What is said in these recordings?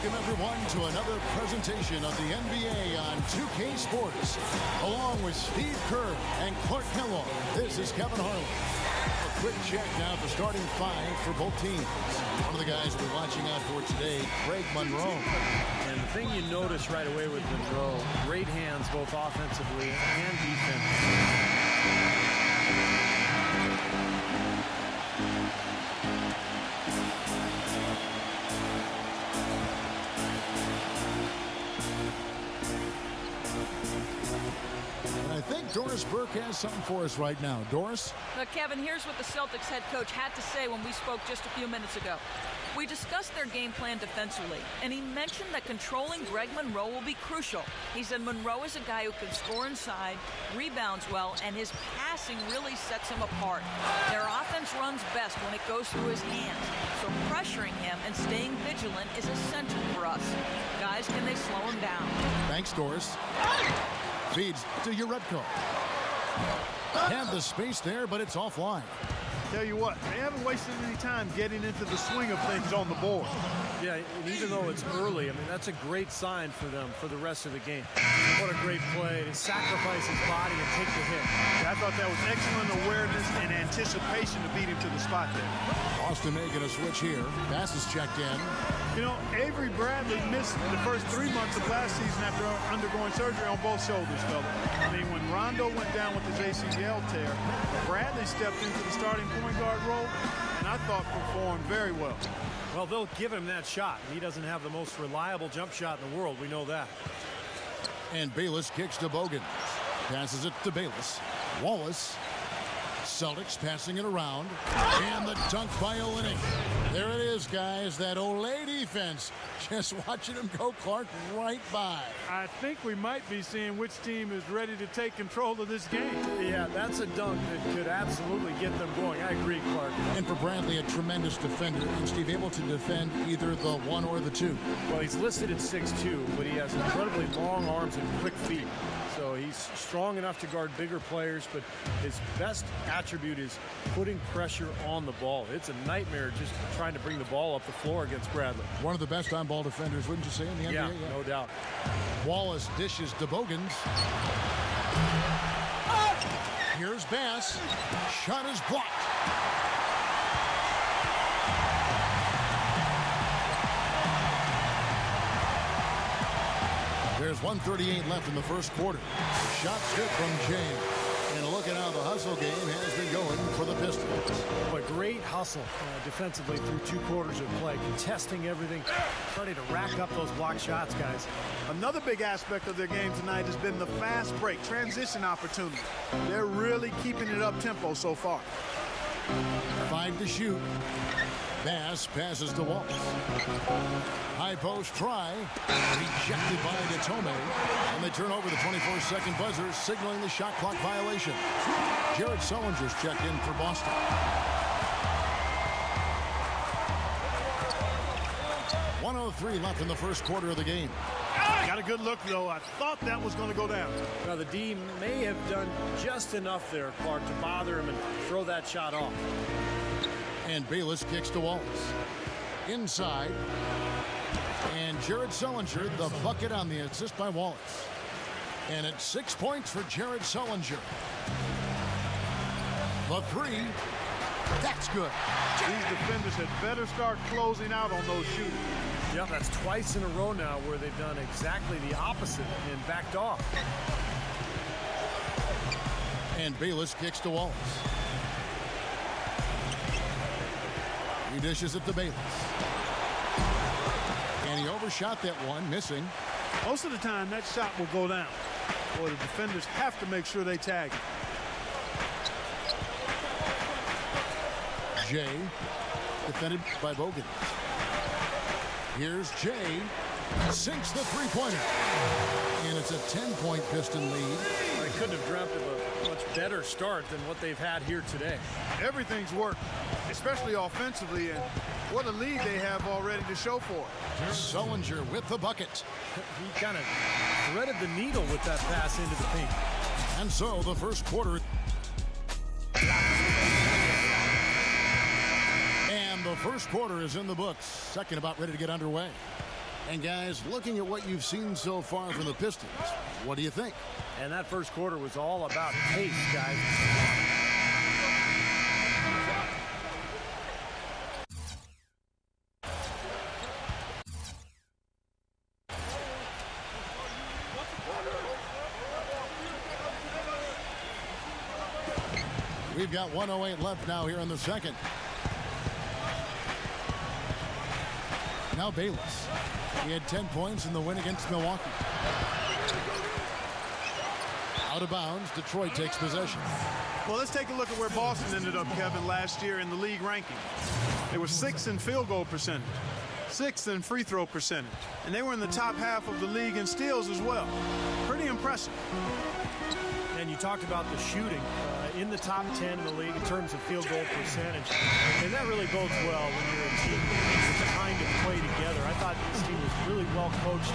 Welcome, everyone, to another presentation of the NBA on 2K Sports. Along with Steve Kerr and Clark Kellogg, this is Kevin Harlan. A quick check now at the starting five for both teams. One of the guys we're watching out for today, Greg Monroe. And the thing you notice right away with Monroe, great hands both offensively and defensively. I think Doris Burke has something for us right now. Doris? Look, Kevin, here's what the Celtics head coach had to say when we spoke just a few minutes ago. We discussed their game plan defensively, and he mentioned that controlling Greg Monroe will be crucial. He said Monroe is a guy who can score inside, rebounds well, and his passing really sets him apart. Their offense runs best when it goes through his hands, so pressuring him and staying vigilant is essential for us. Guys, can they slow him down? Thanks, Doris. Feeds to Uredko. Have the space there, but it's offline. Tell you what, they haven't wasted any time getting into the swing of things on the board. Yeah, and even though it's early, I mean, that's a great sign for them for the rest of the game. What a great play to sacrifice his body and take the hit. I thought that was excellent awareness and anticipation to beat him to the spot there. Austin making a switch here. Pass is checked in. You know, Avery Bradley missed the first 3 months of last season after undergoing surgery on both shoulders, fella. I mean, when Rondo went down with his ACL tear, Bradley stepped into the starting point guard role, and I thought performed very well. Well, they'll give him that shot. He doesn't have the most reliable jump shot in the world. We know that. And Bayless kicks to Bogan. Passes it to Bayless. Wallace. Celtics passing it around. And the dunk by Olynyk. There it is, guys. That Olay defense. Just watching him go, Clark, right by. I think we might be seeing which team is ready to take control of this game. Yeah, that's a dunk that could absolutely get them going. I agree, Clark. And for Bradley, a tremendous defender. And Steve able to defend either the one or the two. Well, he's listed at 6'2", but he has incredibly long arms and quick feet. So he's strong enough to guard bigger players, but his best attribute is putting pressure on the ball. It's a nightmare just trying to bring the ball up the floor against Bradley. One of the best on-ball defenders, wouldn't you say, in the NBA? Yeah, no doubt. Wallace dishes to Bogans. Here's Bass. Shot is blocked. There's 1:38 left in the first quarter. Shots good from James. And look at how the hustle game has been going for the Pistons. But great hustle defensively through 2 quarters of play, contesting everything, starting to rack up those block shots, guys. Another big aspect of their game tonight has been the fast break, transition opportunity. They're really keeping it up-tempo so far. 5 to shoot. Bass passes to Wallace. High post try. Rejected by Datome. And they turn over the 24-second buzzer, signaling the shot clock violation. Jared Sullinger's checked in for Boston. .103 left in the first quarter of the game. Got a good look, though. I thought that was going to go down. Now, the D may have done just enough there, Clark, to bother him and throw that shot off. And Bayless kicks to Wallace. Inside. And Jared Sullinger, the bucket on the assist by Wallace. And it's 6 points for Jared Sullinger. The three. That's good. These defenders had better start closing out on those shooters. Yeah, that's twice in a row now where they've done exactly the opposite and backed off. And Bayless kicks to Wallace. He dishes it to Bayless. And he overshot that one, missing. Most of the time, that shot will go down. Boy, the defenders have to make sure they tag it. Jay, defended by Bogan. Here's Jay. Sinks the three-pointer. And it's a 10-point Piston lead. They couldn't have dreamt of a much better start than what they've had here today. Everything's worked, especially offensively, and what a lead they have already to show for it. Sullinger with the bucket. He kind of threaded the needle with that pass into the paint. And so the first quarter. And the first quarter is in the books. Second about ready to get underway. And guys, looking at what you've seen so far from the Pistons, what do you think? And that first quarter was all about pace, guys. We've got 1:08 left now here in the second. Now Bayless. He had 10 points in the win against Milwaukee. Out of bounds, Detroit takes possession. Well, let's take a look at where Boston ended up, Kevin, last year in the league ranking. They were 6th in field goal percentage, 6th in free throw percentage, and they were in the top half of the league in steals as well. Pretty impressive. And you talked about the shooting in the top 10 in the league in terms of field goal percentage. And that really bodes well when you're a team that's trying to play together. I thought this team was really well coached.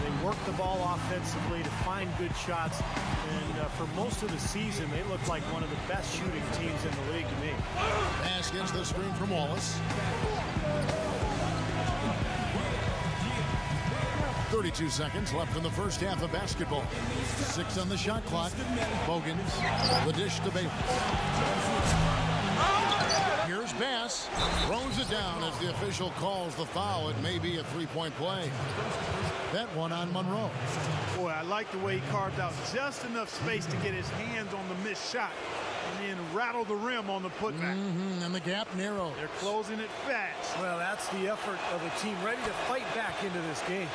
They worked the ball offensively to find good shots. And for most of the season, they looked like one of the best shooting teams in the league to me. Pass gets the screen from Wallace. 32 seconds left in the first half of basketball. 6 on the shot clock. Bogans, the dish to Bayless. Here's Bass. Throws it down as the official calls the foul. It may be a three-point play. That one on Monroe. Boy, I like the way he carved out just enough space to get his hands on the missed shot and then rattle the rim on the putback. And the gap narrow. They're closing it fast. Well, that's the effort of a team ready to fight back into this game.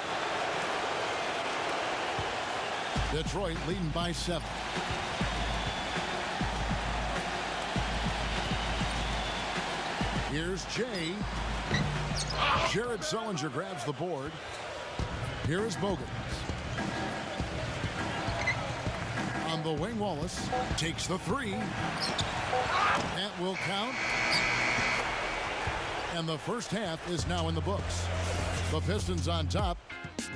Detroit leading by 7. Here's Jay. Jared Sullinger grabs the board. Here is Bogans. On the wing, Wallace takes the 3. That will count. And the first half is now in the books. The Pistons on top,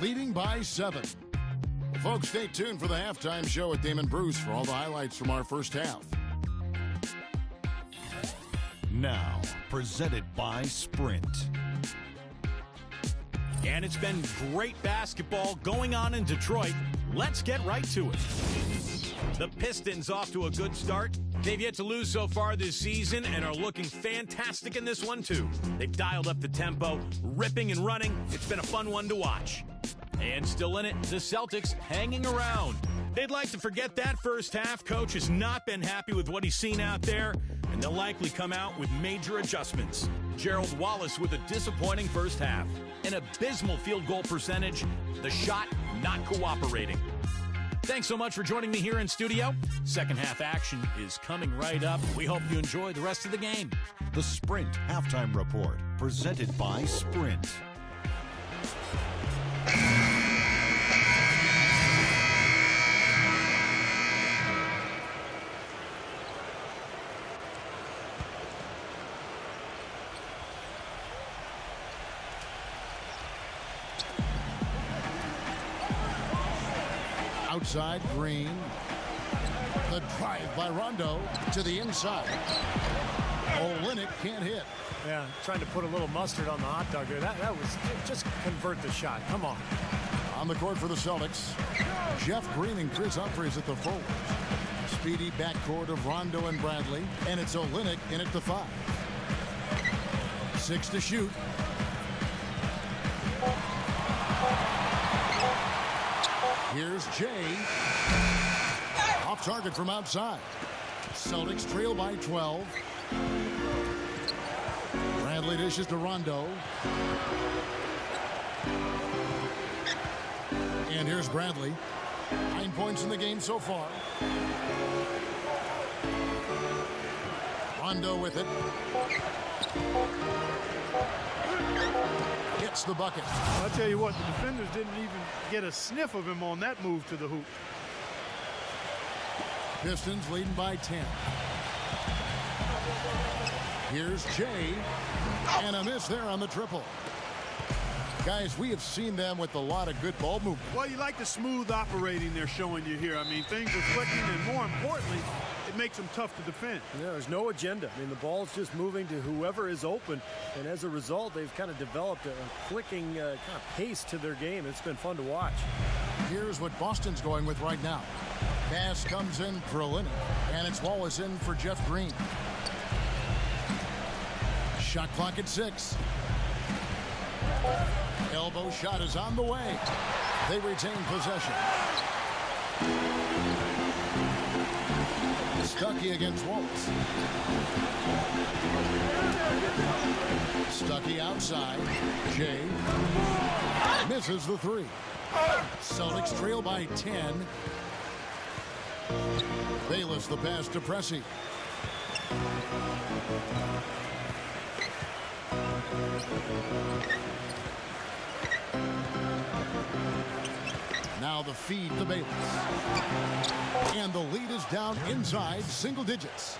leading by 7. Folks, stay tuned for the halftime show with Damon Bruce for all the highlights from our first half. Now, presented by Sprint. And it's been great basketball going on in Detroit. Let's get right to it. The Pistons off to a good start. They've yet to lose so far this season and are looking fantastic in this one, too. They've dialed up the tempo, ripping and running. It's been a fun one to watch. And still in it, the Celtics hanging around. They'd like to forget that first half. Coach has not been happy with what he's seen out there, and they'll likely come out with major adjustments. Gerald Wallace with a disappointing first half. An abysmal field goal percentage. The shot not cooperating. Thanks so much for joining me here in studio. Second half action is coming right up. We hope you enjoy the rest of the game. The Sprint Halftime Report, presented by Sprint. Outside, Green. The drive by Rondo to the inside. Olynyk can't hit. Yeah, trying to put a little mustard on the hot dog there. That was just convert the shot. Come on. On the court for the Celtics, Jeff Green and Chris Humphries at the forward. Speedy backcourt of Rondo and Bradley, and it's Olynyk in at the 5. 6 to shoot. Here's Jay. Off target from outside. Celtics trail by 12. Bradley dishes to Rondo. And here's Bradley. 9 points in the game so far. Rondo with it. Gets the bucket. I'll tell you what, the defenders didn't even get a sniff of him on that move to the hoop. Pistons leading by 10. Here's Jay. And a miss there on the triple. Guys, we have seen them with a lot of good ball movement. Well, you like the smooth operating they're showing you here. I mean, things are clicking, and more importantly, it makes them tough to defend. Yeah, there's no agenda. I mean, the ball's just moving to whoever is open, and as a result, they've kind of developed a clicking kind of pace to their game. It's been fun to watch. Here's what Boston's going with right now. Pass comes in for Olynyk, and it's Wallace in for Jeff Green. Shot clock at 6. Elbow shot is on the way. They retain possession. Stuckey against Wallace. Stuckey outside. Jay misses the 3. Celtics trail by 10. Bayless the pass to Pressey. Now the feed to Bayless. And the lead is down inside single digits.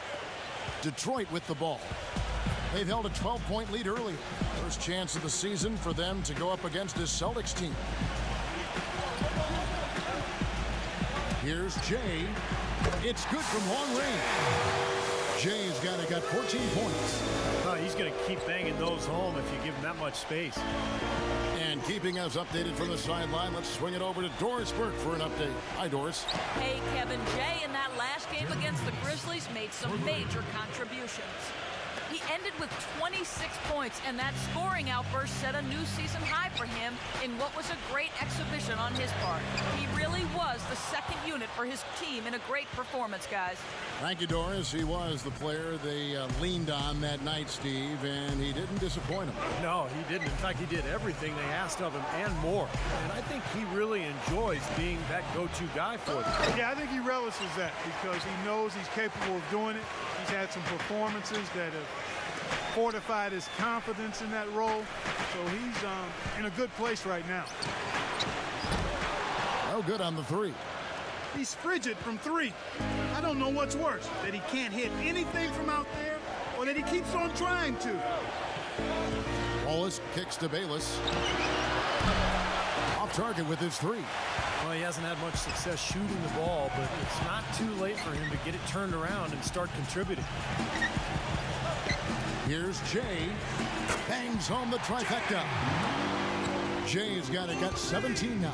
Detroit with the ball. They've held a 12-point lead earlier. First chance of the season for them to go up against this Celtics team. Here's Jay. It's good from long range. Jay's got 14 points. Oh, he's going to keep banging those home if you give him that much space. And keeping us updated from the sideline, let's swing it over to Doris Burke for an update. Hi, Doris. Hey, Kevin. Jay in that last game against the Grizzlies made some major contributions. He ended with 26 points, and that scoring outburst set a new season high for him in what was a great exhibition on his part. He really was the second unit for his team in a great performance, guys. Thank you, Doris. He was the player they leaned on that night, Steve, and he didn't disappoint them. No, he didn't. In fact, he did everything they asked of him and more. And I think he really enjoys being that go-to guy for them. Yeah, I think he relishes that because he knows he's capable of doing it. He's had some performances that have fortified his confidence in that role. So he's in a good place right now. No good on the 3. He's frigid from 3. I don't know what's worse, that he can't hit anything from out there or that he keeps on trying to. Wallace kicks to Bayless. Off target with his 3. Well, he hasn't had much success shooting the ball, but it's not too late for him to get it turned around and start contributing. Here's Jay. Bangs home the trifecta. Jay's got 17 now.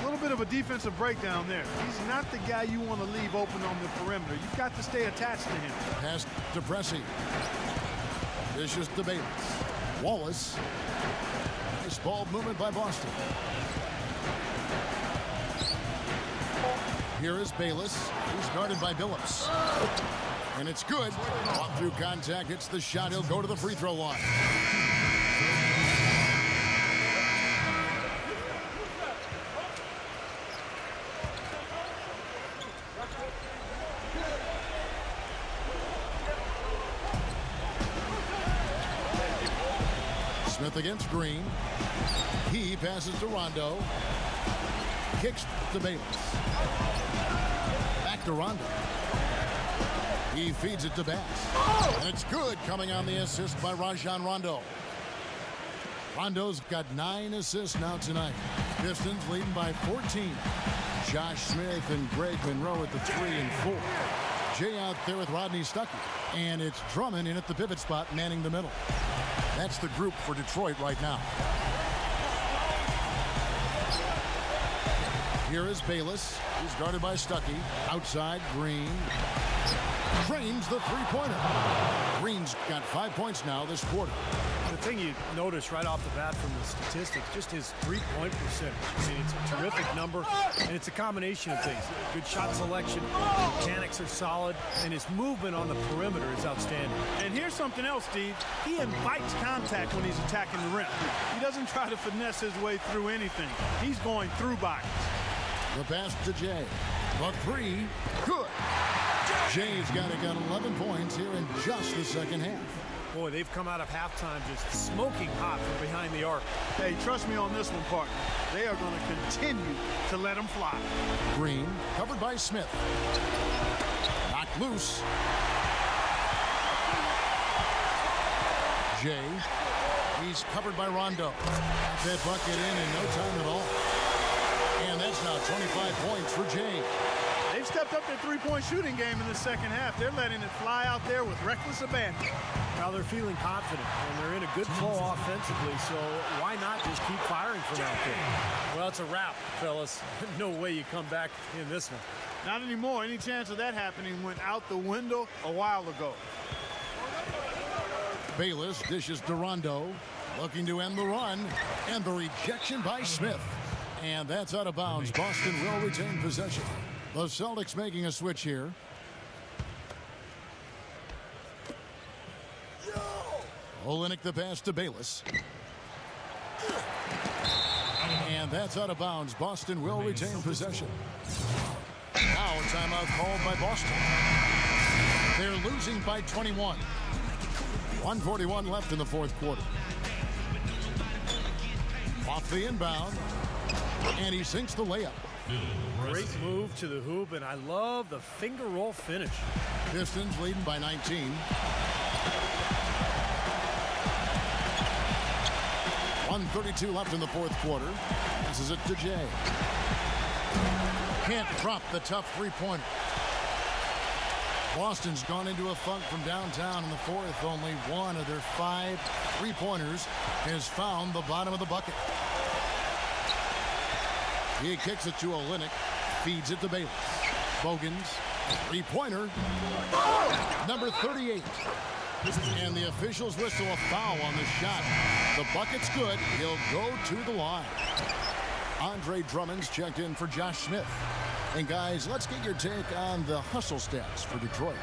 A little bit of a defensive breakdown there. He's not the guy you want to leave open on the perimeter. You've got to stay attached to him. Pass to Pressey. Vicious to Bayless. Wallace. Nice ball movement by Boston. Here is Bayless. He's guarded by Billups. And it's good. Off through contact, hits the shot. He'll go to the free throw line. Smith against Green. He passes to Rondo. Kicks to Bayless. Back to Rondo. He feeds it to Bass. And it's good, coming on the assist by Rajon Rondo. Rondo's got 9 assists now tonight. Pistons leading by 14. Josh Smith and Greg Monroe at the 3 and 4. Jay out there with Rodney Stuckey. And it's Drummond in at the pivot spot, manning the middle. That's the group for Detroit right now. Here is Bayless. He's guarded by Stuckey. Outside, Green. Drains the three-pointer. Green's got 5 points now this quarter. The thing you notice right off the bat from the statistics, just his three-point percentage. I mean, it's a terrific number, and it's a combination of things. Good shot selection, mechanics are solid, and his movement on the perimeter is outstanding. And here's something else, Steve. He invites contact when he's attacking the rim. He doesn't try to finesse his way through anything. He's going through bodies. The pass to Jay. The 3, good. Jay's got 11 points here in just the second half. Boy, they've come out of halftime just smoking hot from behind the arc. Hey, trust me on this one, partner. They are going to continue to let him fly. Green, covered by Smith. Knocked loose. Jay, he's covered by Rondo. That bucket in no time at all. And that's now 25 points for Jay. They've They've stepped up their three-point shooting game in the second half. They're letting it fly out there with reckless abandon. Now they're feeling confident, and they're in a good flow offensively, so why not just keep firing from out there? Well, it's a wrap, fellas. No way you come back in this one. Not anymore. Any chance of that happening went out the window a while ago. Bayless dishes to Rondo, looking to end the run, and the rejection by Smith. And that's out of bounds. Boston will retain possession. The Celtics making a switch here. Olynyk the pass to Bayless. And that's out of bounds. Boston will retain possession. Now a timeout called by Boston. They're losing by 21. 1:41 left in the fourth quarter. Off the inbound. And he sinks the layup. Great move to the hoop, and I love the finger roll finish. Pistons leading by 19. 1:32 left in the fourth quarter. Passes it to Jay. Can't drop the tough three-pointer. Boston's gone into a funk from downtown in the fourth. Only one of their 5 three-pointers has found the bottom of the bucket. He kicks it to Olynyk, feeds it to Bayless. Bogans, three-pointer, number 38. And the officials whistle a foul on the shot. The bucket's good. He'll go to the line. Andre Drummond's checked in for Josh Smith. And guys, let's get your take on the hustle stats for Detroit.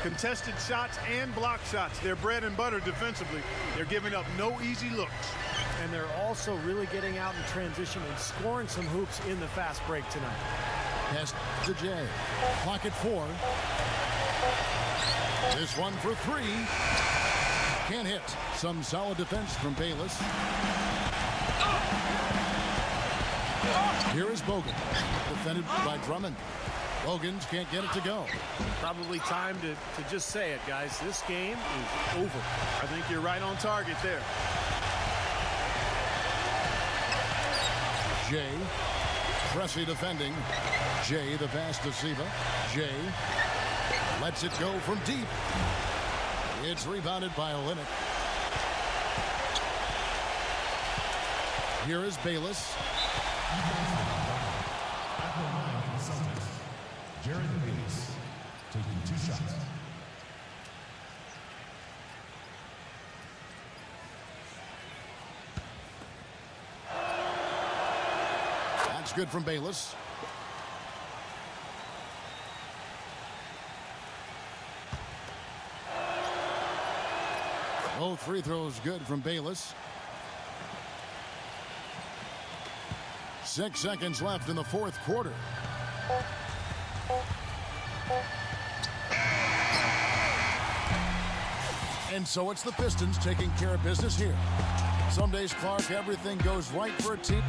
Contested shots and block shots. They're bread and butter defensively. They're giving up no easy looks. And they're also really getting out in transition and scoring some hoops in the fast break tonight. Pass to Jay. Clock at 4. This one for 3. Can't hit. Some solid defense from Bayless. Here is Bogan. Defended by Drummond. Bogans can't get it to go. Probably time to just say it, guys. This game is over. I think you're right on target there. Jay. Pressy defending. Jay the pass to Siva. Jay lets it go from deep. It's rebounded by Olynyk. Here is Bayless. Jared Bayless taking 2 shots. That's good from Bayless. Both free throws good from Bayless. 6 seconds left in the fourth quarter. And so it's the Pistons taking care of business here. Some days, Clark, everything goes right for a team.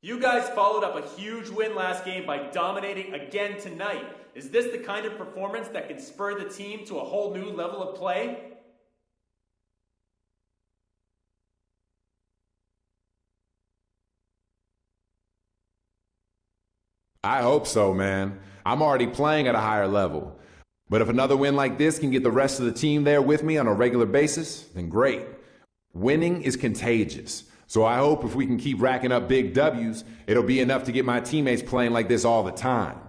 You guys followed up a huge win last game by dominating again tonight. Is this the kind of performance that can spur the team to a whole new level of play? I hope so, man. I'm already playing at a higher level. But if another win like this can get the rest of the team there with me on a regular basis, then great. Winning is contagious. So I hope if we can keep racking up big W's, it'll be enough to get my teammates playing like this all the time.